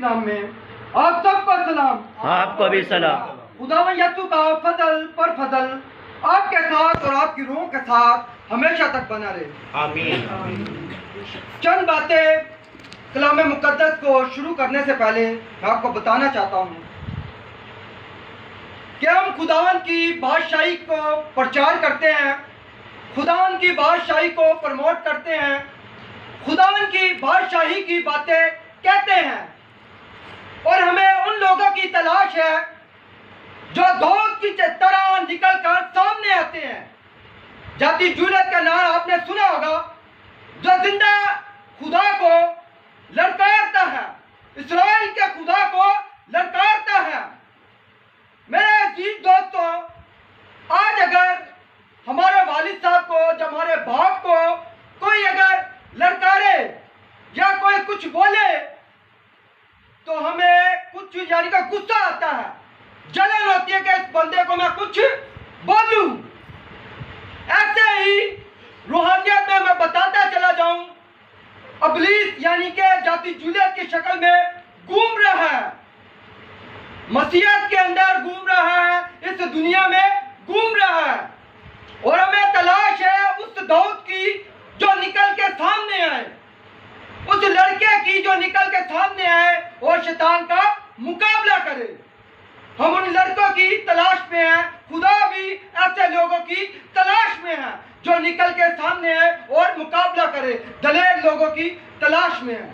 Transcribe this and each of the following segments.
नाम में आप सबको सलाम। आपको भी सलाम। खुदावन यीशु का फजल पर फजल आपके साथ और आपकी रूह के साथ हमेशा तक बना रहे। आमीन। चंद बातें कलाम मुकद्दस को शुरू करने से पहले मैं आपको बताना चाहता हूँ कि हम खुदावन की बादशाही को प्रचार करते हैं, खुदावन की बादशाही को प्रमोट करते हैं, खुदावन की बादशाही की बातें कहते हैं और हमें उन लोगों की तलाश है जो धूप की तरह निकल कर सामने आते हैं। जाति जूलियत का नाम आपने सुना होगा, जो जिंदा खुदा को ललकारता है, इस्राएल के खुदा को ललकारता है। मेरे अजीज दोस्तों, आज अगर हमारे वालिद साहब को, जब हमारे बाप को कोई अगर ललकारे या कोई कुछ बोले तो हमें कुछ यानी का गुस्सा आता है, जलन होती है कि इस बंदे को मैं कुछ बोलूं। ऐसे ही रूहानियत में मैं बताता चला जाऊं, इब्लीस यानी कि जाति जूलियत की शक्ल में घूम रहा है, मसीहत के अंदर घूम रहा है, इस दुनिया में घूम रहा है और हमें तलाश है उस दाऊद की जो निकल के सामने आए, उस लड़के की जो निकल के सामने आए और शैतान का मुकाबला करे। हम उन लड़कों की तलाश में हैं, खुदा भी ऐसे लोगों की तलाश में है जो निकल के सामने आए और मुकाबला करे, दलेर लोगों की तलाश में है।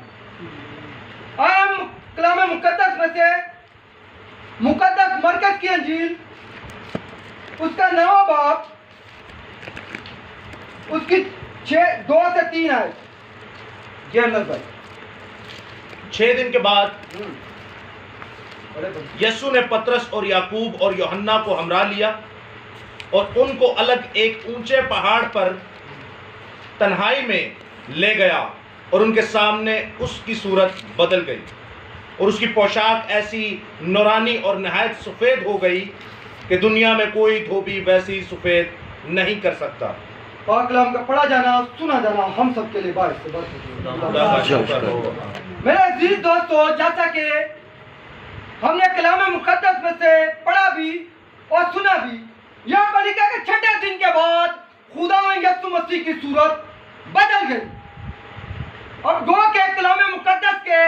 हम कलाम मुकद्दस में से मुकद्दस मरकज की अंजील उसका 9वां बाब उसकी 2 से 3 आए। जी अनवर भाई। 6 दिन के बाद यीशु ने पतरस और याकूब और यूहन्ना को हमरा लिया और उनको अलग एक ऊंचे पहाड़ पर तन्हाई में ले गया और उनके सामने उसकी सूरत बदल गई और उसकी पोशाक ऐसी नूरानी और नहायत सफ़ेद हो गई कि दुनिया में कोई धोबी वैसी सफ़ेद नहीं कर सकता। पाक कलाम का पढ़ा जाना, सुना जाना हम सबके लिए बात से मेरे अजीज दोस्तों, जैसा कि हमने कलाम मुकद्दस में से पढ़ा भी और सुना भी, यह पर लिखा कि 6ठे दिन के बाद खुदा यीशु मसीह की सूरत बदल गई। अब गो के कलाम मुकद्दस के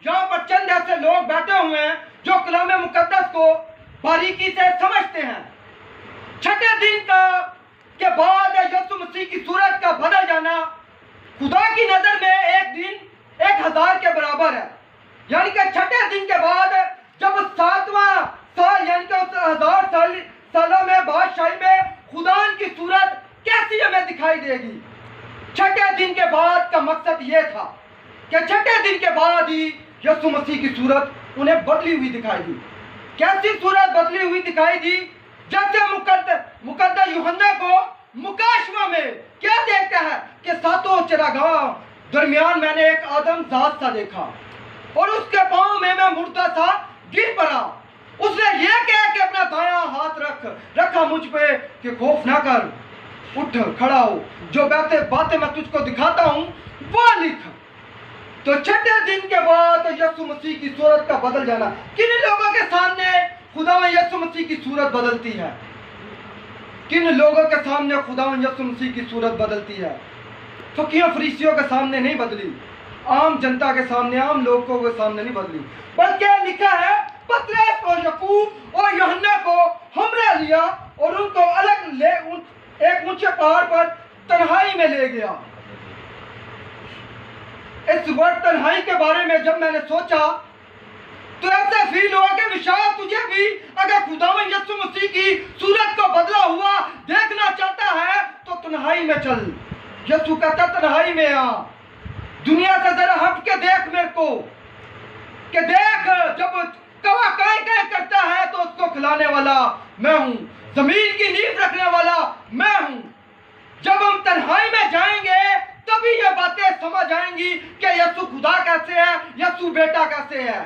यहाँ पर चंद ऐसे लोग बैठे हुए हैं जो कलाम मुकद्दस को बारीकी से समझते हैं। 6ठे दिन के बाद यीशु मसीह की सूरत का बदल जाना खुदा की नजर में एक दिन 1000 के बराबर है। यानी कि 6ठे दिन के बाद जब 7वां साल यानी कि 1000 सालों में बादशाही में खुदा की सूरत कैसी हमें दिखाई देगी। 6ठे दिन के बाद का मकसद ये था कि 6ठे दिन के बाद ही यीशु मसीह की सूरत उन्हें बदली हुई दिखाई दी। कैसी सूरत बदली हुई दिखाई दी? जैसे मुकद्दस यूहन्ना को मुकाशवा में क्या देखता है कि 7 चरागाह दरमियान मैंने एक आदम जात सा देखा और उसके पांव में मैं मुर्दा सा गिर पड़ा। उसने ये कहा कि अपना दायां हाथ रखा मुझ पे कि खौफ ना कर, उठ खड़ा हो, जो बातें मैं तुझको दिखाता हूं वो लिख। तो 6ठे दिन के बाद यीशु मसीह की सूरत का बदल जाना। किन लोगों के सामने खुदा में यीशु मसीह की सूरत बदलती है? किन लोगों के सामने खुदा में यीशु मसीह की सूरत बदलती है? फकीरों फरीसियों के सामने नहीं बदली, आम जनता के सामने, आम लोगों के सामने नहीं बदली, बल्कि लिखा है पतरस और याकूब और यूहन्ना को हमरा लिया और उनको अलग ले एक ऊंचे पहाड़ पर तन्हाई में ले गया। इस वर्ड तन्हाई के बारे में जब मैंने सोचा तो ऐसा फील हुआ कि विशाल तुझे भी अगर खुदावन यीशु मसीह की सूरत को बदला हुआ देखना चाहता है तो तन्हाई में चल। यीशु कहता तन्हाई में आ, दुनिया से जरा हट के देख मेरे को, कि देख जब कौवा काय काय करता है तो उसको खिलाने वाला मैं हूं, जमीन की नींव रखने वाला मैं हूं। जब हम तन्हाई में जाएंगे तभी ये बातें समझ आएंगी कि यीशु खुदा कैसे है, यीशु बेटा कैसे है।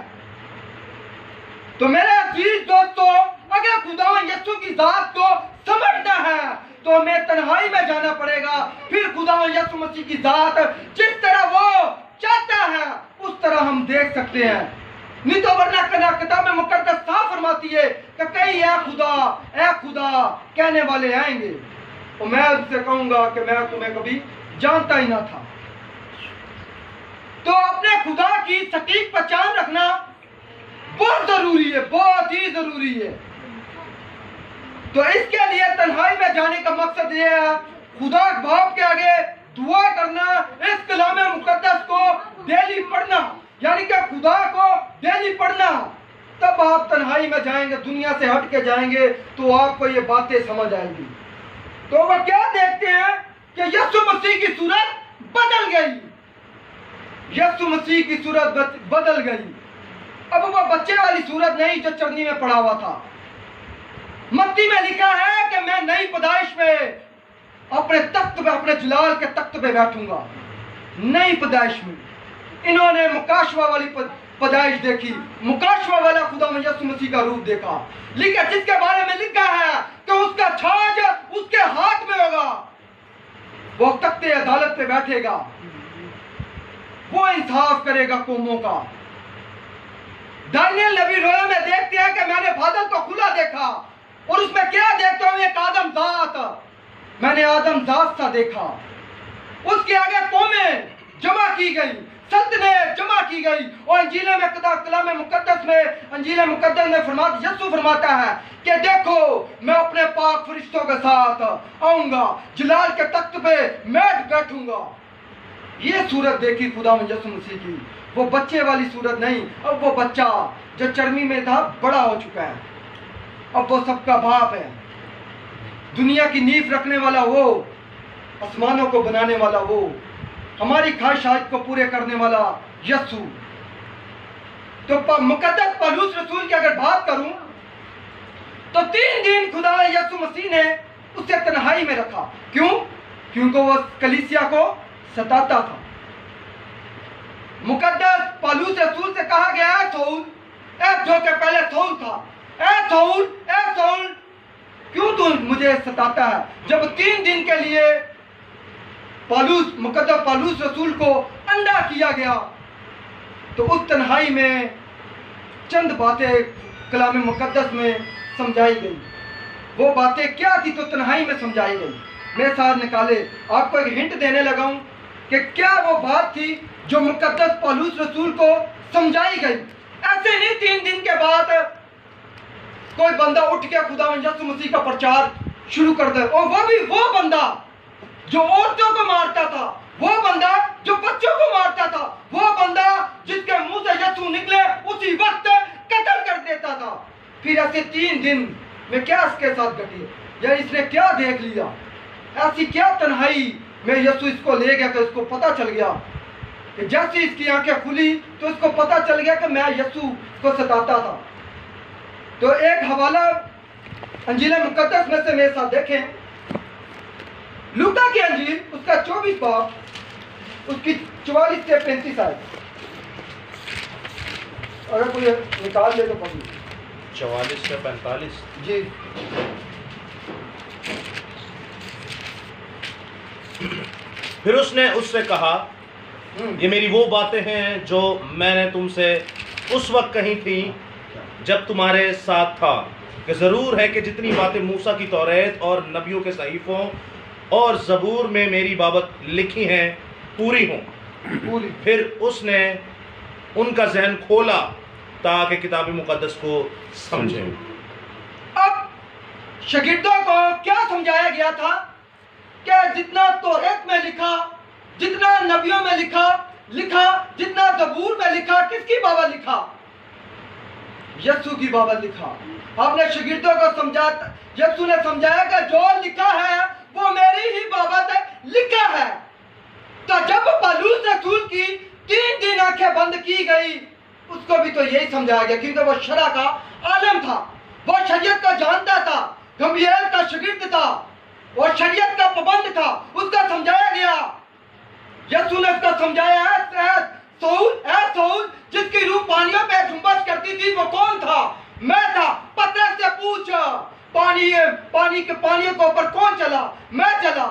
तो मेरे अजीज दोस्तों, अगर खुदावन यीशु की जात को समझना है तो हमें तन्हाई में जाना पड़ेगा। फिर खुदावन यीशु मसीह की जात जिस तरह वो चाहता है उस तरह हम देख सकते हैं। नहीं तो वरना किताब मुकद्दस साफ फरमाती है कि कई ए खुदा कहने वाले आएंगे और मैं उससे कहूंगा कि मैं तुम्हें कभी जानता ही ना था। तो अपने खुदा की सटीक पहचान रखना बहुत जरूरी है, बहुत ही जरूरी है। तो इसके लिए तन्हाई में जाने का मकसद यह है, खुदा बाप के आगे दुआ करना, इस कलाम मुकद्दस को डेली पढ़ना, यानी कि खुदा को डेली पढ़ना। तब आप तन्हाई में जाएंगे, दुनिया से हट के जाएंगे, तो आपको ये बातें समझ आएंगी। तो वह क्या देखते हैं कि यीशु मसीह की सूरत बदल गई, यीशु मसीह की सूरत बदल गई। अब वह बच्चे वाली सूरत नहीं जो चरनी में पड़ा हुआ था। मत्ती में लिखा है कि मैं नई पैदाइश में अपने तख्त पे, अपने जलाल के तख्त पे बैठूंगा। नई पैदाइश में इन्होंने मुकाशवा वाली पैदाइश देखी, मुकाशवा वाला खुदा में यीशु मसीह का रूप देखा। लेकिन जिसके बारे में लिखा है कि उसका छाज उसके हाथ में होगा, वो तख्ते अदालत पे बैठेगा, वो इंसाफ करेगा कौमों का। दानियल नबी रोया में देखते हैं कि मैंने बादल को खुला देखा और उसमें क्या देखता हूं, एक आदमजात, मैंने आदमजात सा देखा। उसके आगे कौमें जमा की गई, सल्तनत जमा की गई। और अंजील में कलाम मुकद्दस में, अंजील मुकद्दस में यीशु फरमाता है कि देखो मैं अपने पाक फरिश्तों के साथ आऊंगा, जलाल के तख्त पे मैं बैठूंगा। ये सूरत देखी खुदा में यीशु मसीह की, वो बच्चे वाली सूरत नहीं। अब वो बच्चा जो चर्मी में था बड़ा हो चुका है, अब वो सबका बाप है, दुनिया की नींव रखने वाला वो, आसमानों को बनाने वाला वो, हमारी ख्वाहिशात को पूरे करने वाला यीशु। तो मुकद्दस पौलुस रसूल की अगर बात करूं तो 3 दिन खुदा यीशु मसीह ने उसे तन्हाई में रखा। क्यों? क्योंकि वो कलीसिया को सताता था। मुकद्दस पौलुस रसूल से कहा गया है सौल, जो के पहले सौल था, ए सौल क्यों तू मुझे सताता है? जब 3 दिन के लिए मुकद्दस पौलुस रसूल को अंधा किया गया, तो उस तन्हाई में चंद बातें कलाम मुकद्दस में समझाई गई। वो बातें क्या थी तो तन्हाई में समझाई गई। मेरे साथ निकाले, आपको एक हिंट देने लगा हूं कि क्या वो बात थी जो मुकद्दस पौलुस रसूल को समझाई गई। ऐसे नहीं 3 दिन के बाद कोई बंदा उठ के खुदा यीशु मसीह का प्रचार शुरू कर दे, और वो भी वो बंदा जो औरतों को मारता था, वो बंदा जो बच्चों को मारता था, वो बंदा जिसके मुंह से यीशु निकले उसी वक्त कत्ल कर देता था। फिर ऐसे 3 दिन में क्या इसके साथ घटी, या इसने क्या देख लिया, ऐसी क्या तन्हाई में यीशु इसको ले गया कि इसको पता चल गया कि जैसे इसकी आंखें खुली तो इसको पता चल गया कि मैं यीशु को सताता था। तो एक हवाला अंजील मुकद्दस में से मेरे साथ देखें, लूका की अंजील उसका 24 बाब उसकी 44 से 35 आए। अगर कोई निकाल दे तो पढ़िए। 44 से 45 जी। फिर उसने उससे कहा, ये मेरी वो बातें हैं जो मैंने तुमसे उस वक्त कही थी जब तुम्हारे साथ था, कि ज़रूर है कि जितनी बातें मूसा की तौरात और नबियों के सहीफ़ों और ज़बूर में मेरी बाबत लिखी हैं पूरी हों। फिर उसने उनका जहन खोला ताकि किताब मुकद्दस को समझें। अब शागिर्दों को क्या समझाया गया था कि जितना तौरात में लिखा, जितना नबियों में लिखा, जितना ज़बूर में लिखा, किसकी बाबत लिखा? यीशु की बाबत लिखा। आपने शागिर्दों को समझाया, यीशु ने समझाया कि जो लिखा है वो मेरी ही बाबत लिखा है। तो जब पौलुस रसूल की 3 दिन आंखें बंद की गई, उसको भी तो यही समझाया गया, क्योंकि वो शरा का आलम था, वो शरीयत को जानता था, गंभीर का शागिर्द था, और शरीयत का पाबंद था, उसका समझाया गया। यीशु ने उसका समझाया है, सौल जिसकी रूह पानियों पे झुंबश करती थी वो कौन था? मैं था। पतरस से पूछ, पानी के ऊपर कौन चला? मैं चला।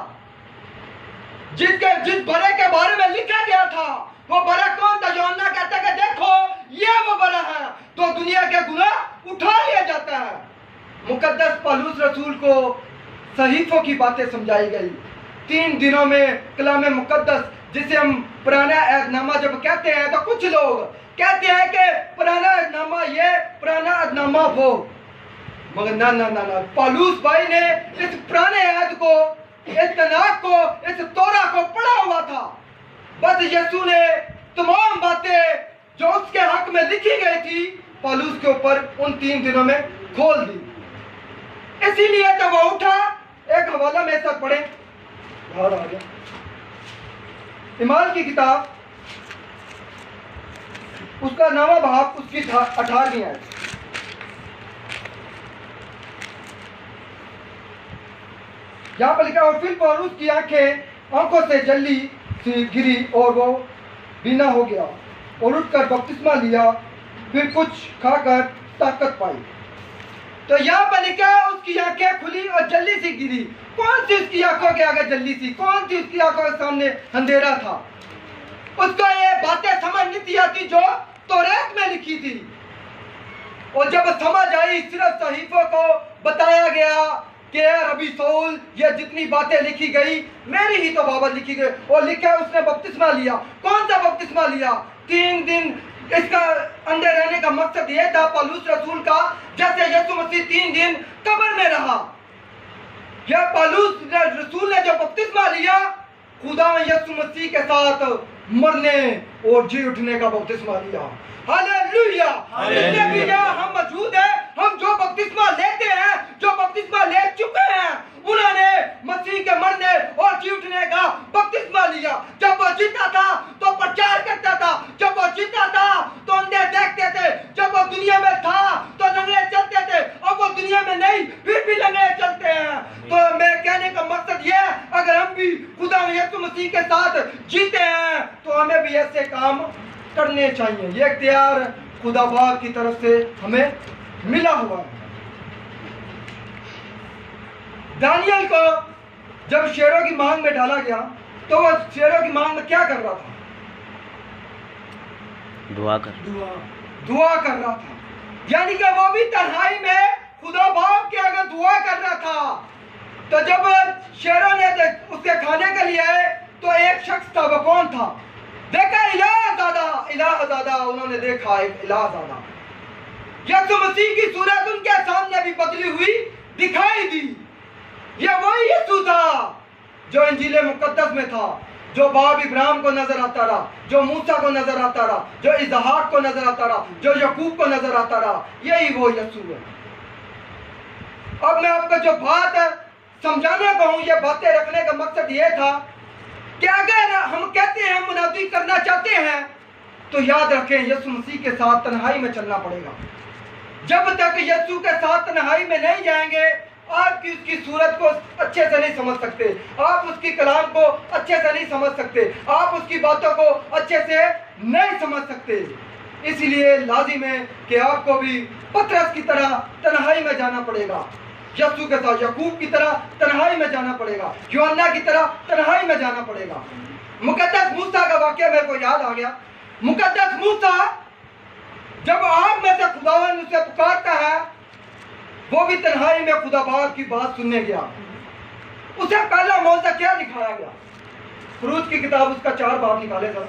जिस बड़े के बारे में लिखा गया था वो बड़ा कौन था? यूहन्ना कहता कि देखो ये वो बड़ा है। दुनिया के गुनाह उठा लिया जाता है। मुकद्दस पौलुस रसूल को सहीफों की बातें समझाई गई। 3 दिनों में कलाम मुकद्दस, जिसे हम पुराना अहदनामा जब कहते हैं तो कुछ लोग कहते हैं कि पुराना अहदनामा ये, पुराना अहदनामा वो, मगर ना ना ना ना, पौलुस भाई ने इस पुराने अहद को, इस तनाक को, इस तोरा को पढ़ा हुआ था। बस यीशु ने तमाम बातें जो उसके हक में लिखी गई थी पौलुस के ऊपर उन 3 दिनों में खोल दी। इसीलिए तो वो उठा। एक हवाला में सब पढ़े, बाहर आ गया, इमाल की किताब, उसका 9वां भाग, उसकी 18वीं आयत। यहां पर लिखा, और फिर पौलुस की आंखों से जल्दी सी गिरी और वो बीना हो गया और उठकर बपतिस्मा लिया, फिर कुछ खाकर ताकत पाई। तो यहाँ पर लिखा है उसकी आंखें खुली और जल्दी सी गिरी। कौन सी उसकी आंखों के आगे जल्दी सी, कौन सी उसकी आंखों के सामने अंधेरा था? उसको ये बातें समझ नहीं आती जो तौरात में लिखी थी। और जब समझ आई, सिर्फ सहीफों को बताया गया कि रबी सऊल, ये जितनी बातें लिखी गई मेरी ही तो बाबत लिखी गई। और लिखा है उसने बपतिस्मा लिया। कौन सा बपतिस्मा लिया? 3 दिन। इसका अंदर रहने का मकसद यह था पौलुस रसूल का, जैसे यीशु मसीह 3 दिन कब्र में रहा, यह पौलुस रसूल ने जो बपतिस्मा लिया, खुदा यीशु मसीह के साथ मरने और जी उठने का बपतिस्मा लिया। हालेलुया! जितने भी यहाँ हम मौजूद हैं, हम जो बपतिस्मा लेते हैं, जो बपतिस्मा ले चुके हैं, उन्होंने मसीह के मरने और जी उठने का बपतिस्मा लिया। जब वो जीता था तो प्रचार करता था, जब वो जीता था तो अंधे देखते थे, जब वो दुनिया में था तो लंगड़े चलते थे, अब वो दुनिया में नहीं फिर भी लंगड़े चलते हैं। तो मैं कहने का मकसद ये, अगर हम भी खुदा यीशु मसीह के साथ जीते हैं तो हमें भी ऐसे काम करने चाहिए। ये इख्तियार खुदा बाप की तरफ से हमें मिला हुआ है। दानियल को जब शेरों की मांग में डाला गया तो वह शेरों की मांग में क्या कर रहा था? दुआ कर रहा था। यानी कि वो भी तन्हाई में खुदा बाप के अगर दुआ कर रहा था। तो जब शेरों ने उसके खाने के लिए आए तो एक शख्स था, वो कौन था? देखा इलाहज़ादा, उन्होंने देखा एक इलाहज़ादा। यीशु मसीह की सूरत उनके सामने भी बदली हुई दिखाई दी। यह वही यीशु था जो इंजील मुकद्दस में था, जो बाप इब्राहिम को नजर आता रहा, जो मूसा को नजर आता रहा, जो इसहाक को नजर आता रहा, जो याकूब को नजर आता रहा। यही वो यीशु है। अब मैं आपको जो बात समझाने को हूं, ये बातें रखने का मकसद ये था कि अगर हम कहते हैं हम मुनादी करना चाहते हैं तो याद रखें यीशु मसीह के साथ तन्हाई में चलना पड़ेगा। जब तक यीशु के साथ तन्हाई में नहीं जाएंगे, आप उसकी सूरत को अच्छे से नहीं समझ सकते, आप उसकी कलाम को अच्छे से नहीं समझ सकते, आप उसकी बातों को अच्छे से नहीं समझ सकते। इसलिए लाजिम है कि आपको भी पतरस की तरह तन्हाई में जाना पड़ेगा, यीशु के साथ याकूब की तरह तन्हाई में जाना पड़ेगा, यूहन्ना की तरह तन्हाई में जाना पड़ेगा। मुकद्दस मूसा का वाकया मेरे को याद आ गया। मुकद्दस मूसा जब आग में से खुदावन उसे पुकारता है, वो भी तन्हाई में खुदा बाप की बात सुनने गया। उसे पहला मौका क्या दिखाया गया? फरूज की किताब उसका 4 बाब निकाले था।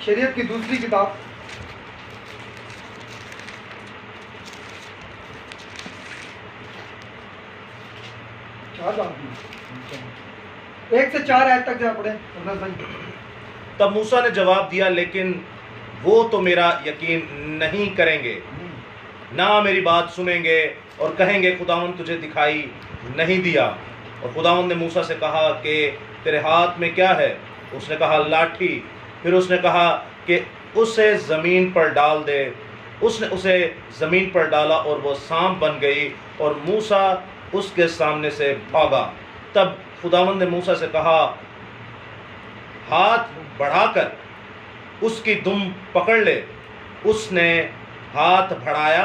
शरीयत की दूसरी किताब 4 बाब 1 से 4 आयत तक जा पढ़े। तब मूसा ने जवाब दिया, लेकिन वो तो मेरा यकीन नहीं करेंगे, ना मेरी बात सुनेंगे और कहेंगे खुदावंद तुझे दिखाई नहीं दिया। और खुदावंद ने मूसा से कहा कि तेरे हाथ में क्या है? उसने कहा लाठी। फिर उसने कहा कि उसे ज़मीन पर डाल दे। उसने उसे ज़मीन पर डाला और वो सांप बन गई और मूसा उसके सामने से भागा। तब खुदावंद ने मूसा से कहा, हाथ बढ़ाकर उसकी दुम पकड़ ले। उसने हाथ बढ़ाया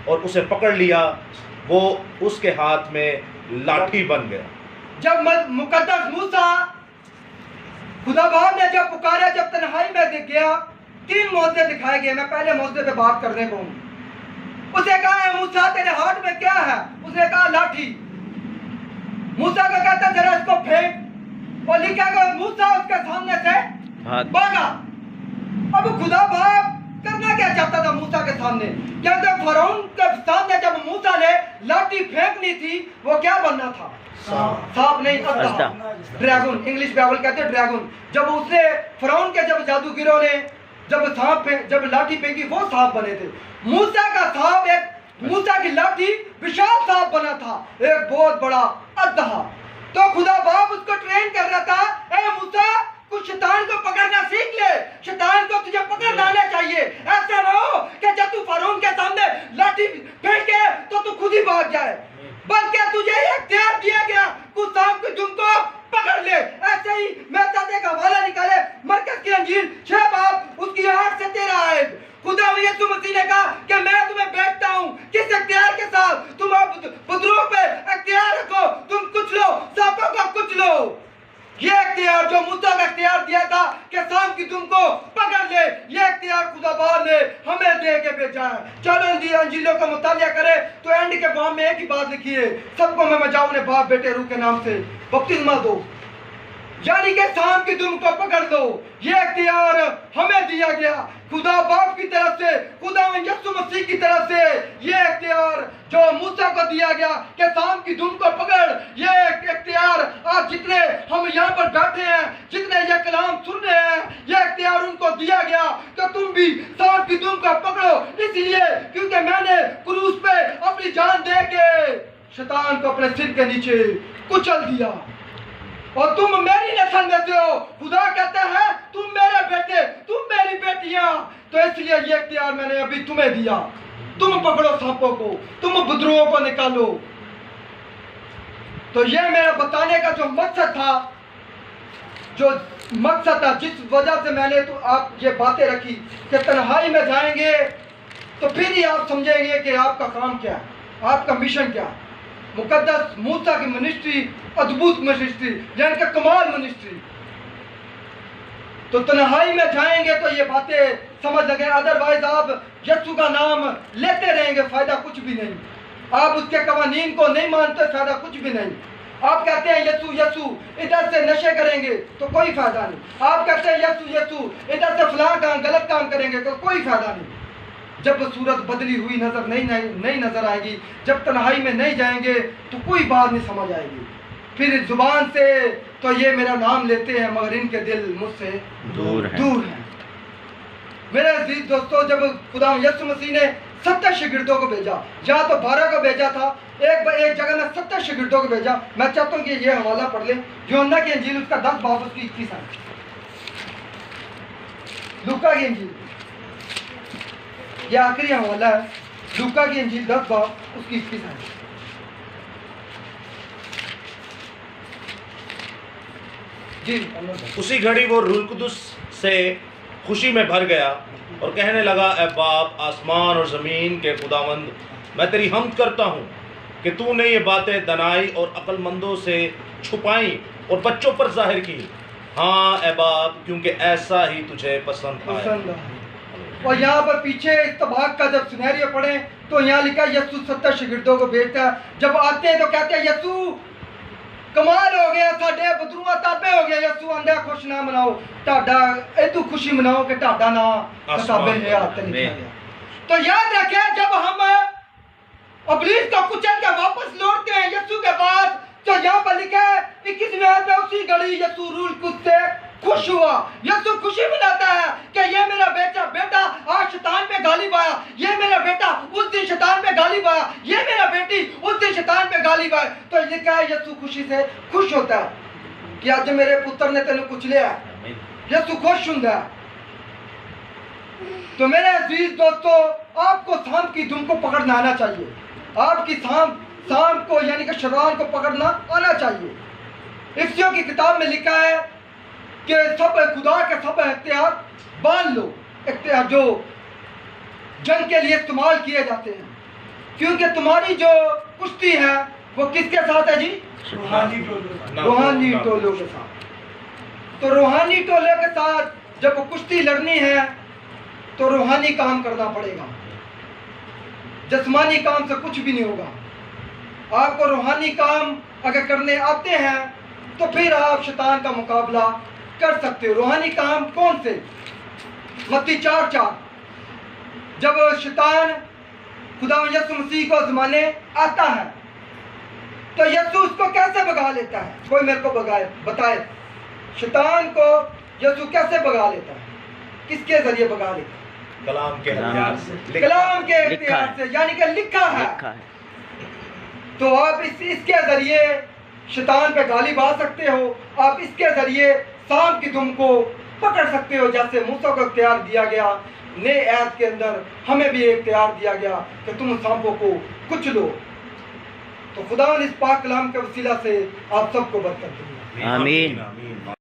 और उसे पकड़ लिया, वो उसके हाथ में लाठी बन गया। जब मुकद्दस मूसा खुदा बाप ने जब पुकारा, जब तन्हाई में दिख गया, 3 मौजे दिखाए गए। मैं पहले मौजे पे बात करने को हूँ। उसे कहा है मूसा तेरे हाथ में क्या है? उसने कहा लाठी। मूसा को कहता जरा इसको फेंक, और लिखा गया मूसा उसके सामने से भागा। अब खुदा बाप करना क्या चाहता था मूसा के सामने? क्या फरौन के सामने जब मूसा ने लाठी फेंकनी थी, वो क्या बनना था? सांप नहीं, अद्दा, ड्रैगन। इंग्लिश बाइबल कहते हैं ड्रैगन। जब उसने फरौन के जब जादूगरों ने जब लाठी फेंकी, वो सांप बने थे। मूसा का सांप, एक मूसा की लाठी विशाल सांप बना था, एक बहुत बड़ा अद्दा। तो खुदा बाप उसको ट्रेन कर रहा था, ए मूसा कुछ शैतान को पकड़ना सीख ले, शैतान को तुझे पकड़ना आना चाहिए। ऐसा ना हो कि जब तू फरौन के सामने लाठी फेंके तो तू खुद ही भाग जाए, बल्कि तुझे इख्तियार दिया गया कुछ सांप को तुमको पकड़ ले। ऐसे ही मैं ताते का हवाला निकाले, मरकज की अंजील 6 बाब उसकी 8 से 13 आयत। खुदा यीशु मसीह ने कहा कि मैं तुम्हें बैठता हूं, किस इख्तियार के साथ? तुम बुजुर्गों पे इख्तियार रखो, तुम कुछ लो, सांपों को कुछ लो। ये इख्तियार जो मूसा का इख्तियार दिया था कि सांप की तुमको पकड़ ले, ये इख्तियार खुदा बाप ने हमें दे के भेजा है। चलो इन अंजीलों का मुतालिया करें तो एंड के बाब में एक ही बात लिखी है, सबको मैं मचाऊं अपने बाप बेटे रूह के नाम से बपतिस्मा दो, यानी कि सांप की दुम को पकड़ लो। ये इख्तियार हमें दिया गया खुदा बाप की तरफ से, खुदा यीशु मसीह की तरफ से। ये इख्तियार जो मूसा को दिया गया कि सांप की दुम को पकड़, ये इख्तियार आज जितने हम यहाँ पर बैठे हैं, जितने ये कलाम सुन रहे हैं, ये इख्तियार उनको दिया गया कि तुम भी सांप की दुम को पकड़ो। इसलिए क्योंकि मैंने क्रूस पे अपनी जान दे के शैतान को अपने सिर के नीचे कुचल दिया, और तुम मेरी नस्ल में से हो। खुदा कहता है तुम मेरे बेटे, तुम मेरी बेटियां। तो इसलिए ये इख्तियार मैंने अभी तुम्हें दिया, तुम पकड़ो सांपों को, तुम बुजुर्गों को निकालो। तो ये मेरा बताने का जो मकसद था, जिस वजह से मैंने तो आप ये बातें रखी कि तन्हाई में जाएंगे तो फिर ही आप समझेंगे कि आपका काम क्या है, आपका मिशन क्या है। मुकद्दस मूसा की मिनिस्ट्री अद्भुत मिनिस्ट्री, यानी कि कमाल मिनिस्ट्री। तो तन्हाई में जाएंगे तो ये बातें समझ लगे, अदरवाइज आप यीशु का नाम लेते रहेंगे, फायदा कुछ भी नहीं। आप उसके कवानीन को नहीं मानते, फायदा कुछ भी नहीं। आप कहते हैं यीशु यीशु, इधर से नशे करेंगे तो कोई फायदा नहीं। आप कहते हैं यीशु यीशु, इधर से फलां काम गलत काम करेंगे तो कोई फायदा नहीं। जब सूरत बदली हुई नजर नहीं नजर आएगी, जब तन्हाई में नहीं जाएंगे तो कोई बात नहीं समझ आएगी। फिर जुबान से तो ये मेरा नाम लेते हैं मगर इनके दिल मुझसे दूर हैं। मेरे अजीज दोस्तों, जब खुदा यीशु मसीह ने 70 शागिर्दों को भेजा, या तो 12 को भेजा था, एक जगह में 70 शागिर्दों को भेजा। मैं चाहता हूँ कि ये हवाला पढ़ लें, यूहन्ना की अंजील उसका 10 बाब उसकी 21 है, लूका की अंजील, ये आखिरी हवाला है, लूका की अंजील 10 बाब उसकी 21 है। जी। उसी घड़ी वो रूह कुदुस से खुशी में भर गया और कहने लगा, ए बाप, आसमान और ज़मीन के खुदावंद, मैं तेरी हम्द करता हूँ कि तूने ये बातें दनाई और अक्लमंदों से छुपाई और बच्चों पर जाहिर की। हाँ ए बाप, क्योंकि ऐसा ही तुझे पसंद आया। और यहाँ पर पीछे इत्तबाक का जब सिनेरियो पढ़े तो यहाँ लिखा यीशु 70 शागिर्दों को भेजता है। जब आते हैं तो कहते हैं यीशु कमाल हो गया, साढ़े बदरुआ ताबे हो गया, यीशु आंदा खुश ना मनाओ, टाडा एतु खुशी मनाओ कि टाडा ना ताबे है आते लिखा गया। तो याद रखें, जब हम इब्लीस को कुचल के वापस लौटते हैं यीशु के पास, तो यहाँ पर लिखा है 21वें आयत में, उसी घड़ी यीशु रूह कुद्दूस से खुश हुआ। यीशु खुशी मनाता है कि ये मेरा बेटा आज शैतान पे गालिब आया, ये मेरा बेटा उस दिन शैतान पे गालिब आया, ये मेरा बेटी उस दिन शैतान पे गालिब आया। तो लिखा है यीशु खुशी से खुश होता है कि आज मेरे पुत्र ने तेन कुचलिया। यीशु खुश होता है। तो मेरे अजीज दोस्तों, आपको सांप की धुन को पकड़ना आना चाहिए, आपकी सांप को यानी कि शैतान को पकड़ना आना चाहिए। इफ्सियों की किताब में लिखा है कि सब खुदा के सब इख्तियार बांध लो, इख्तियार जो जंग के लिए इस्तेमाल किए जाते हैं, क्योंकि तुम्हारी जो कुश्ती है वो किसके साथ है जी? रूहानी टोलों के साथ। तो रूहानी टोले के साथ जब कुश्ती लड़नी है तो रूहानी काम करना पड़ेगा, जिस्मानी काम से कुछ भी नहीं होगा। आपको रूहानी काम अगर करने आते हैं तो फिर आप शैतान का मुकाबला कर सकते हो। रूहानी काम कौन से? मत्ती 4:4, जब शैतान खुदा यीशु मसीह को आज़माने आता है तो यीशु उसको कैसे भगा लेता है? कोई मेरे को बताए शैतान को यीशु कैसे भगा लेता है? किसके जरिए भगा लेता है? कलाम के हथियार से, कलाम के हथियार से, यानी कि लिखा है। तो आप इसके जरिए शैतान पे गाली बाज सकते हो, आप इसके जरिए सांप की दुम को पकड़ सकते हो, जैसे मूसा को इख्तियार दिया गया। नए ऐत के अंदर हमें भी इख्तियार दिया गया कि तुम सांपों को कुचलो। तो खुदा इस पाक कलाम के वसीला से आप सबको बरकत दे। आमीन।